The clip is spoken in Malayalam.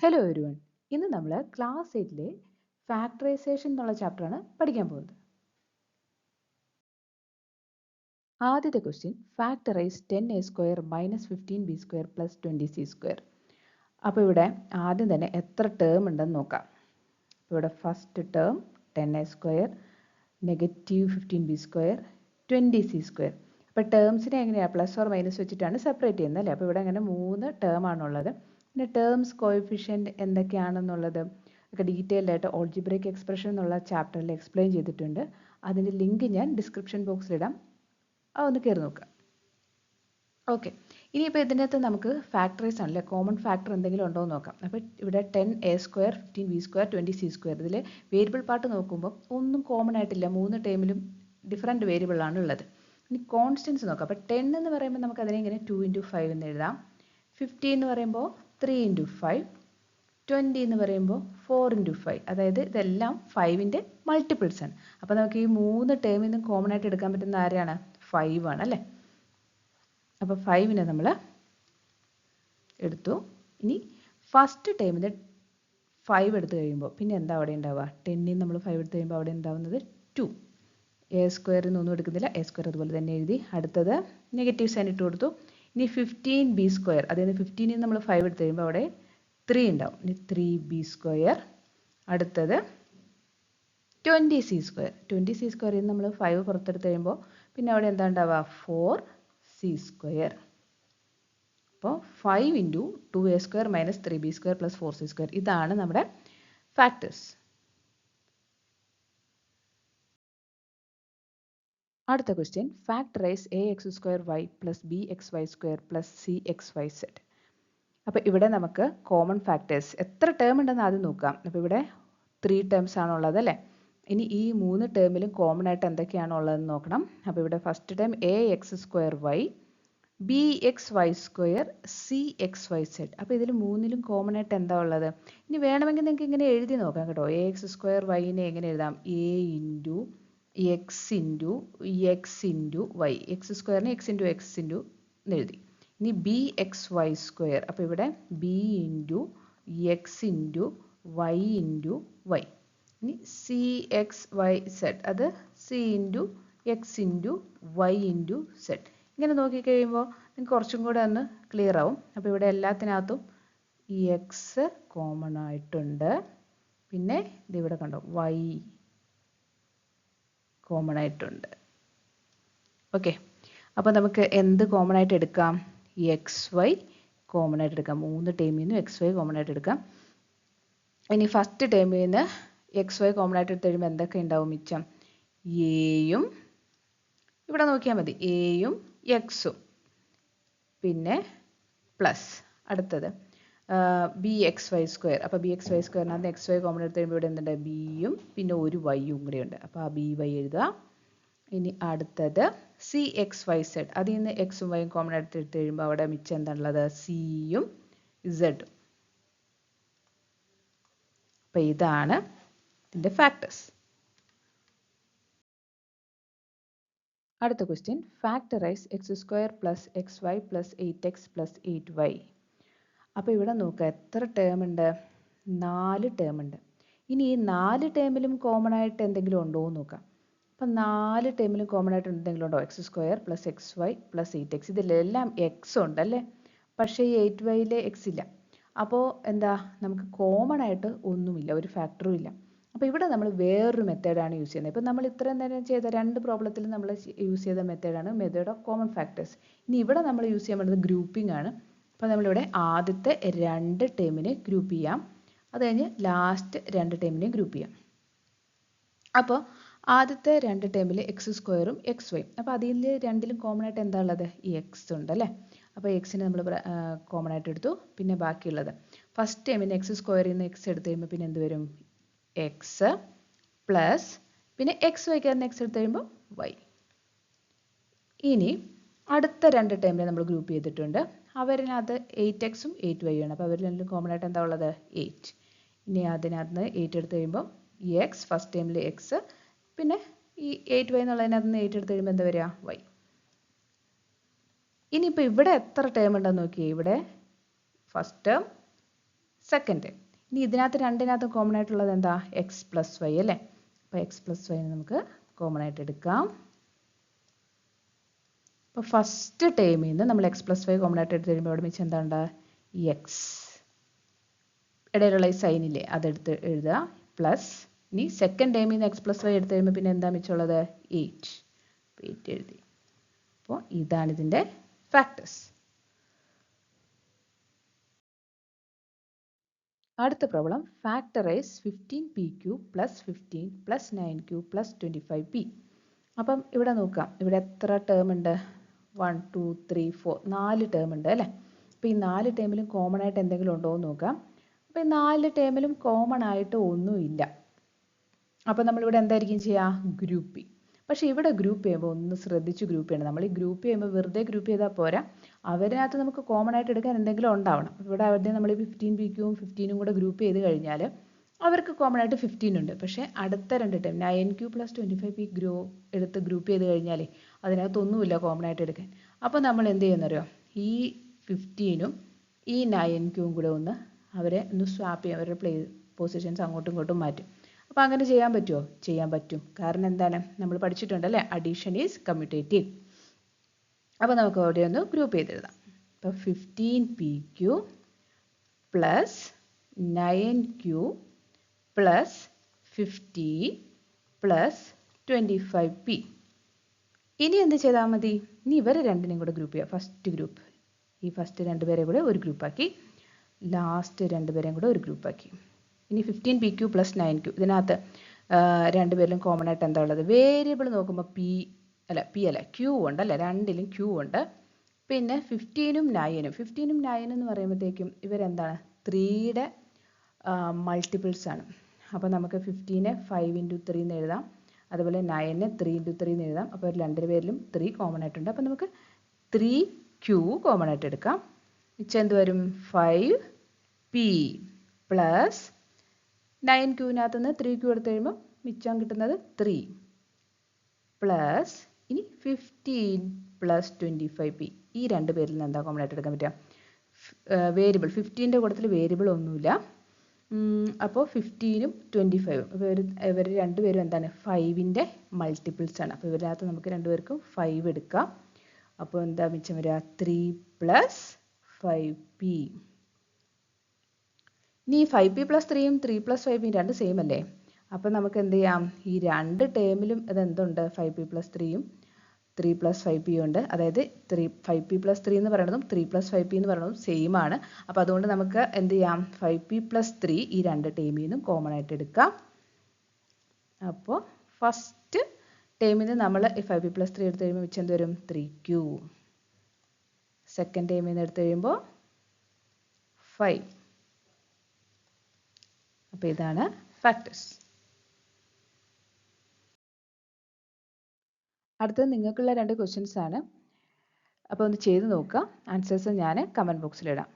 Hello everyone. ഇന്ന് നമ്മൾ ക്ലാസ് 8 ഫാക്ടറൈസേഷൻ എന്നുള്ള ചാപ്റ്ററാണ് പഠിക്കാൻ പോകുന്നത്. ആദ്യത്തെ question, factorise 10a² - 15b² + 20c². അപ്പോൾ ഇവിടെ ആദ്യം തന്നെ എത്ര ടേം ഉണ്ടെന്ന് നോക്കാം. ഇവിടെ first term 10a² -15b², 20c². അപ്പോൾ ടേംസിനെ എങ്ങനെയാണ് പ്ലസ് ഓർ മൈനസ് വെച്ചിട്ടാണ് സെപ്പറേറ്റ് ചെയ്യുന്നത് അല്ലേ. അപ്പോൾ ഇവിടെ അങ്ങനെ 3 ടേം ആണുള്ളത്. പിന്നെ ടേംസ് കോഎഫിഷ്യൻറ്റ് എന്തൊക്കെയാണെന്നുള്ളത് ഒക്കെ ഡീറ്റെയിൽഡ് ആയിട്ട് ഓൾജിബ്രൈക് എക്സ്പ്രഷൻ എന്നുള്ള ചാപ്റ്ററിൽ എക്സ്പ്ലെയിൻ ചെയ്തിട്ടുണ്ട്. അതിൻ്റെ ലിങ്ക് ഞാൻ ഡിസ്ക്രിപ്ഷൻ ബോക്സിലിടാം, അതൊന്ന് കയറി നോക്കുക. ഓക്കെ, ഇനിയിപ്പോൾ ഇതിനകത്ത് നമുക്ക് ഫാക്ടറൈസ് ആണല്ലേ, കോമൺ ഫാക്ടർ എന്തെങ്കിലും ഉണ്ടോ എന്ന് നോക്കാം. അപ്പോൾ ഇവിടെ 10a², 15b², 20c², ഇതിൽ വേരിയബിൾ പാർട്ട് നോക്കുമ്പോൾ ഒന്നും കോമൺ ആയിട്ടില്ല, 3 ടേമിലും ഡിഫറെൻറ്റ് വേരിയബിൾ ആണ് ഉള്ളത്. ഇനി കോൺസ്റ്റൻസ് നോക്കാം. അപ്പോൾ 10 എന്ന് പറയുമ്പോൾ നമുക്ക് അതിനെ ഇങ്ങനെ 2 × 5 എന്ന് എഴുതാം. 15 എന്ന് പറയുമ്പോൾ 3 × 5, 20 എന്ന് പറയുമ്പോൾ 4 × 5. അതായത് ഇതെല്ലാം 5ൻ്റെ മൾട്ടിപ്പിൾസ് ആണ്. അപ്പോൾ നമുക്ക് ഈ 3 ടേമിൽ നിന്നും കോമൺ ആയിട്ട് എടുക്കാൻ പറ്റുന്ന ആരാണ്? 5 ആണ് അല്ലേ. അപ്പോൾ 5നെ നമ്മൾ എടുത്തു. ഇനി ഫസ്റ്റ് ടേമിൽ 5 എടുത്തു കഴിയുമ്പോൾ പിന്നെ എന്താ അവിടെ ഉണ്ടാവുക? 10ൽ നമ്മൾ 5 എടുത്തു കഴിയുമ്പോൾ അവിടെ ഉണ്ടാവുന്നത് 2. a² ഒന്നും എടുക്കുന്നില്ല, a² അതുപോലെ തന്നെ എഴുതി. അടുത്തത് നെഗറ്റീവ് സൈൻ ഇട്ട് കൊടുത്തു. ഇനി 15b², അതായത് 15ൽ നമ്മൾ 5 എടുത്തു കഴിയുമ്പോൾ അവിടെ 3 ഉണ്ടാവും. ഇനി 3b². അടുത്തത് 20c². 20c²ൽ നമ്മൾ 5 പുറത്തെടുത്ത് കഴിയുമ്പോൾ പിന്നെ അവിടെ എന്താ ഉണ്ടാവുക? 4c². അപ്പോൾ 5 × 2a² - 3b² + 4c². ഇതാണ് നമ്മുടെ ഫാക്ടേഴ്സ്. അടുത്ത question, factorise ax² y + bxy² + cxyz. അപ്പോൾ ഇവിടെ നമുക്ക് കോമൺ ഫാക്ടേഴ്സ് എത്ര ടേം ഉണ്ടെന്ന് ആദ്യം നോക്കാം. അപ്പോൾ ഇവിടെ 3 ടേംസ് ആണുള്ളത് അല്ലേ. ഇനി ഈ 3 ടേമിലും കോമൺ ആയിട്ട് എന്തൊക്കെയാണ് ഉള്ളതെന്ന് നോക്കണം. അപ്പോൾ ഇവിടെ first term ax²y, bxy², cxyz. അപ്പോൾ ഇതിൽ 3ലും കോമൺ ആയിട്ട് എന്താ ഉള്ളത്? ഇനി വേണമെങ്കിൽ നിങ്ങൾക്ക് ഇങ്ങനെ എഴുതി നോക്കാം കേട്ടോ. ax²y-നെ എങ്ങനെ എഴുതാം? a × x × x × y. x²-നെ x × x എന്ന് എഴുതി. ഇനി bxy², അപ്പോൾ ഇവിടെ b × x × y × y. ഇനി cxyz, അത് c × x × y × z. ഇങ്ങനെ നോക്കിക്കഴിയുമ്പോൾ നിങ്ങൾക്ക് കുറച്ചും കൂടെ ഒന്ന് ക്ലിയർ ആവും. അപ്പോൾ ഇവിടെ എല്ലാത്തിനകത്തും ഈ എക്സ് കോമൺ ആയിട്ടുണ്ട്. പിന്നെ ഇതിവിടെ കണ്ടോ, y കോമൺ ആയിട്ടുണ്ട്. ഓക്കെ, അപ്പോൾ നമുക്ക് എന്ത് കോമൺ ആയിട്ട് എടുക്കാം? എക്സ് വൈ കോമൺ ആയിട്ട് എടുക്കാം. 3 ടേമിൽ നിന്ന് എക്സ് വൈ കോമൺ ആയിട്ട് എടുക്കാം. ഇനി ഫസ്റ്റ് ടേമിൽ നിന്ന് എക്സ് വൈ കോമൺ ആയിട്ട് എടുത്ത് കഴിയുമ്പോൾ എന്തൊക്കെ ഉണ്ടാവും മിച്ചം? എയും, ഇവിടെ നോക്കിയാൽ മതി, എയും എക്സും, പിന്നെ പ്ലസ് അടുത്തത് bxy². അപ്പോൾ bxy²-നകത്ത് എക്സ് വൈ കോമൺ എടുത്ത് കഴിയുമ്പോൾ ഇവിടെ എന്തുണ്ട്? ബിയും പിന്നെ ഒരു വൈയും കൂടെ ഉണ്ട്. അപ്പോൾ ആ ബി വൈ എഴുതുക. ഇനി അടുത്തത് cxyz, അതിൽ നിന്ന് എക്സും വൈയും കോമൺ ആയിട്ട് എടുത്ത് കഴിയുമ്പോൾ അവിടെ മിച്ചം എന്താണുള്ളത്? സിയും ഇസഡും. അപ്പോൾ ഇതാണ് ഇതിൻ്റെ ഫാക്ടേഴ്സ്. അടുത്ത question, factorise x² + xy + 8x + 8y. അപ്പോൾ ഇവിടെ നോക്കുക എത്ര ടേം ഉണ്ട്? 4 ടേം ഉണ്ട്. ഇനി ഈ 4 ടേമിലും കോമൺ ആയിട്ട് എന്തെങ്കിലും ഉണ്ടോ എന്ന് നോക്കാം. അപ്പം 4 ടേമിലും കോമൺ ആയിട്ട് എന്തെങ്കിലും ഉണ്ടോ? x² + xy + 8x. ഇതിലെല്ലാം എക്സ് ഉണ്ടല്ലേ, പക്ഷേ ഈ 8y-ൽ എക്സ് ഇല്ല. അപ്പോൾ എന്താ, നമുക്ക് കോമൺ ആയിട്ട് ഒന്നുമില്ല, ഒരു ഫാക്ടറും ഇല്ല. അപ്പോൾ ഇവിടെ നമ്മൾ വേറൊരു മെത്തേഡാണ് യൂസ് ചെയ്യുന്നത്. ഇപ്പോൾ നമ്മൾ ഇത്രയും നേരം ചെയ്ത 2 പ്രോബ്ലത്തിൽ നമ്മൾ യൂസ് ചെയ്ത മെത്തേഡാണ് മെത്തേഡ് ഓഫ് കോമൺ ഫാക്ടേഴ്സ്. ഇനി ഇവിടെ നമ്മൾ യൂസ് ചെയ്യാൻ പറ്റുന്നത് ഗ്രൂപ്പിംഗ് ആണ്. അപ്പോൾ നമ്മളിവിടെ ആദ്യത്തെ 2 ടേമിനെ ഗ്രൂപ്പ് ചെയ്യാം, അത് കഴിഞ്ഞ് ലാസ്റ്റ് 2 ടേമിനെയും ഗ്രൂപ്പ് ചെയ്യാം. അപ്പോൾ ആദ്യത്തെ 2 ടേമിൽ x²-ഉം xy. അപ്പോൾ അതിൽ രണ്ടിലും കോമൺ ആയിട്ട് എന്താ ഉള്ളത്? ഈ എക്സ് ഉണ്ട് അല്ലേ. അപ്പോൾ എക്സിനെ നമ്മൾ കോമൺ ആയിട്ട് എടുത്തു. പിന്നെ ബാക്കിയുള്ളത് ഫസ്റ്റ് ടേമിന് x²-ൽ നിന്ന് എക്സ് എടുത്ത് കഴിയുമ്പോൾ പിന്നെ എന്ത് വരും? എക്സ് പ്ലസ് പിന്നെ xy-ക്കാരന് എക്സ് എടുത്ത് കഴിയുമ്പോൾ y. ഇനി അടുത്ത 2 ടേമിനെ നമ്മൾ ഗ്രൂപ്പ് ചെയ്തിട്ടുണ്ട്. അവരിനകത്ത് 8x-ഉം 8y-ആണ്. അപ്പോൾ അവർ രണ്ടിലും കോമൺ ആയിട്ട് എന്താ ഉള്ളത്? 8. ഇനി അതിനകത്ത് നിന്ന് 8 എടുത്ത് കഴിയുമ്പോൾ ഈ എക്സ്, ഫസ്റ്റ് ടേമിൽ എക്സ്, പിന്നെ ഈ 8y എന്നുള്ളതിനകത്ത് നിന്ന് 8 എടുത്ത് കഴിയുമ്പോൾ എന്താ വരിക? y. ഇനിയിപ്പോൾ ഇവിടെ എത്ര ടേം ഉണ്ടെന്ന് നോക്കിയേ. ഇവിടെ ഫസ്റ്റ് ടേം സെക്കൻഡ് ടേം. ഇനി ഇതിനകത്ത് രണ്ടിനകത്തും കോമൺ ആയിട്ടുള്ളത് എന്താ? എക്സ് പ്ലസ് വൈ അല്ലേ. അപ്പോൾ എക്സ് പ്ലസ് വൈ നമുക്ക് കോമൺ ആയിട്ട് എടുക്കാം. അപ്പോൾ ഫസ്റ്റ് ടേമിൽ നിന്ന് നമ്മൾ എക്സ് പ്ലസ് വൈ കോമൺ ആയിട്ട് എടുത്ത് കഴിയുമ്പോൾ അവിടെ മിച്ചം എന്താണ്ട്? എക്സ്, ഇടയിലുള്ള ഈ സൈനില്ലേ അതെടുത്ത് എഴുതുക, പ്ലസ് ഇനി സെക്കൻഡ് ടേമിൽ നിന്ന് എക്സ് പ്ലസ് വൈ എടുത്ത് കഴിയുമ്പോൾ പിന്നെ എന്താ മിച്ചമുള്ളത്? 8. 8 എഴുതി. അപ്പോൾ ഇതാണ് ഇതിൻ്റെ ഫാക്ടേഴ്സ്. അടുത്ത problem, factorise 15pq plus 15 plus 9q plus 25p. അപ്പം ഇവിടെ നോക്കാം, ഇവിടെ എത്ര ടേം ഉണ്ട്? 1 2 3 4 4 ടേം ഉണ്ട് അല്ലേ. അപ്പോൾ ഈ 4 ടേമിലും കോമൺ ആയിട്ട് എന്തെങ്കിലും ഉണ്ടോ എന്ന് നോക്കാം. അപ്പോൾ ഈ 4 ടേമിലും കോമൺ ആയിട്ട് ഒന്നുമില്ല. അപ്പോൾ നമ്മളിവിടെ എന്തായിരിക്കും ചെയ്യുക? ഗ്രൂപ്പ് ചെയ്യും. പക്ഷേ ഇവിടെ ഗ്രൂപ്പ് ചെയ്യുമ്പോൾ ഒന്ന് ശ്രദ്ധിച്ച് ഗ്രൂപ്പ് ചെയ്യണം. നമ്മൾ ഈ ഗ്രൂപ്പ് ചെയ്യുമ്പോൾ വെറുതെ ഗ്രൂപ്പ് ചെയ്താൽ പോരാ, അവരിനകത്ത് നമുക്ക് കോമൺ ആയിട്ട് എടുക്കാൻ എന്തെങ്കിലും ഉണ്ടാവണം. ഇവിടെ ആദ്യം നമ്മൾ 15pqവും 15ഉം കൂടെ ഗ്രൂപ്പ് ചെയ്ത് കഴിഞ്ഞാൽ അവർക്ക് കോമൺ ആയിട്ട് 15 ഉണ്ട്. പക്ഷേ അടുത്ത രണ്ട് ടൈം 9q പ്ലസ് 25p എടുത്ത് ഗ്രൂപ്പ് ചെയ്ത് കഴിഞ്ഞാൽ അതിനകത്തൊന്നുമില്ല കോമൺ ആയിട്ട് എടുക്കാൻ. അപ്പോൾ നമ്മൾ എന്ത് ചെയ്യുന്നറിയോ? ഈ 15ഉം ഈ 9qവും കൂടെ അവരെ ഒന്ന് സ്വാപ്പ് ചെയ്യും, അവരുടെ പൊസിഷൻസ് അങ്ങോട്ടും ഇങ്ങോട്ടും മാറ്റും. അപ്പോൾ അങ്ങനെ ചെയ്യാൻ പറ്റുമോ? ചെയ്യാൻ പറ്റും. കാരണം എന്താണ്? നമ്മൾ പഠിച്ചിട്ടുണ്ടല്ലേ, അഡീഷൻ ഈസ് കമ്മ്യൂട്ടേറ്റീവ്. അപ്പോൾ നമുക്ക് അവിടെ ഒന്ന് ഗ്രൂപ്പ് ചെയ്തെഴുതാം. അപ്പോൾ 15pq plus 9q plus 50 plus 25p. ഇനി എന്ത് ചെയ്താൽ മതി? ഇനി ഇവരെ രണ്ടിനെയും കൂടെ ഗ്രൂപ്പ് ചെയ്യാം. ഫസ്റ്റ് ഗ്രൂപ്പ്, ഈ ഫസ്റ്റ് രണ്ടുപേരെ കൂടെ ഒരു ഗ്രൂപ്പാക്കി, ലാസ്റ്റ് രണ്ടുപേരെയും കൂടെ ഒരു ഗ്രൂപ്പാക്കി. ഇനി 15pq പ്ലസ് 9q, ഇതിനകത്ത് രണ്ടുപേരിലും കോമൺ ആയിട്ട് എന്താ ഉള്ളത്? വേരിയബിൾ നോക്കുമ്പോൾ p അല്ല q ഉണ്ട് അല്ലേ, രണ്ടിലും q ഉണ്ട്. പിന്നെ 15ഉം 9 എന്ന് പറയുമ്പോഴത്തേക്കും ഇവരെന്താണ്? 3യുടെ മൾട്ടിപ്പിൾസ് ആണ്. അപ്പോൾ നമുക്ക് 15നെ 5 × 3 എന്ന് എഴുതാം, അതുപോലെ 9നെ 3 × 3 എന്ന് എഴുതാം. അപ്പോൾ രണ്ടുപേരിലും 3 കോമൺ ആയിട്ടുണ്ട്. അപ്പോൾ നമുക്ക് 3q കോമൺ ആയിട്ട് എടുക്കാം. മിച്ചം എന്ത് വരും? 5p പ്ലസ് 9qനകത്ത് നിന്ന് 3q എടുത്ത് കഴിയുമ്പോൾ മിച്ചം കിട്ടുന്നത് 3 പ്ലസ് ഇനി 15 പ്ലസ് 25p. ഈ രണ്ട് പേരിൽ നിന്ന് എന്താ കോമൺ ആയിട്ട് എടുക്കാൻ പറ്റുക? വേരിയബിൾ 15ൻ്റെ കൂട്ടത്തിൽ വേരിയബിൾ ഒന്നുമില്ല. അപ്പോൾ 15ഉം 25ഉം ഇവർ രണ്ടുപേരും എന്താണ്? 5ൻ്റെ മൾട്ടിപ്പിൾസ് ആണ്. അപ്പോൾ ഇവരകത്ത് നമുക്ക് രണ്ടുപേർക്കും 5 എടുക്കാം. അപ്പോൾ എന്താ മിച്ചം വരിക? 3 പ്ലസ് 5p. ഇനി 5p പ്ലസ് 3യും 3 പ്ലസ് 5p രണ്ട് സെയിം അല്ലേ. അപ്പോൾ നമുക്ക് എന്ത് ചെയ്യാം? ഈ രണ്ട് ടേമിലും ഇതെന്തുണ്ട്? 5p പ്ലസ് 3യും 3 പ്ലസ് 5p ഉണ്ട്. അതായത് 5p പ്ലസ് 3 എന്ന് പറയുന്നതും 3 പ്ലസ് 5p എന്ന് പറയുന്നതും സെയിം ആണ്. അപ്പോൾ അതുകൊണ്ട് നമുക്ക് എന്ത് ചെയ്യാം? 5p പ്ലസ് 3 ഈ രണ്ട് ടേമിൽ നിന്നും കോമൺ ആയിട്ട് എടുക്കാം. അപ്പോൾ ഫസ്റ്റ് ടേമിൽ നിന്ന് നമ്മൾ 5p പ്ലസ് 3 എടുത്ത് കഴിയുമ്പോൾ മിച്ചം എന്ത് വരും? 3q. സെക്കൻഡ് ടേമിൽ നിന്ന് എടുത്ത് കഴിയുമ്പോൾ 5. അപ്പോൾ ഇതാണ് ഫാക്ടേഴ്സ്. അടുത്തത് നിങ്ങൾക്കുള്ള രണ്ട് ക്വസ്റ്റ്യൻസ് ആണ്. അപ്പോൾ ഒന്ന് ചെയ്ത് നോക്കുക. ആൻസേഴ്സ് ഞാൻ കമൻറ്റ് ബോക്സിലിടാം.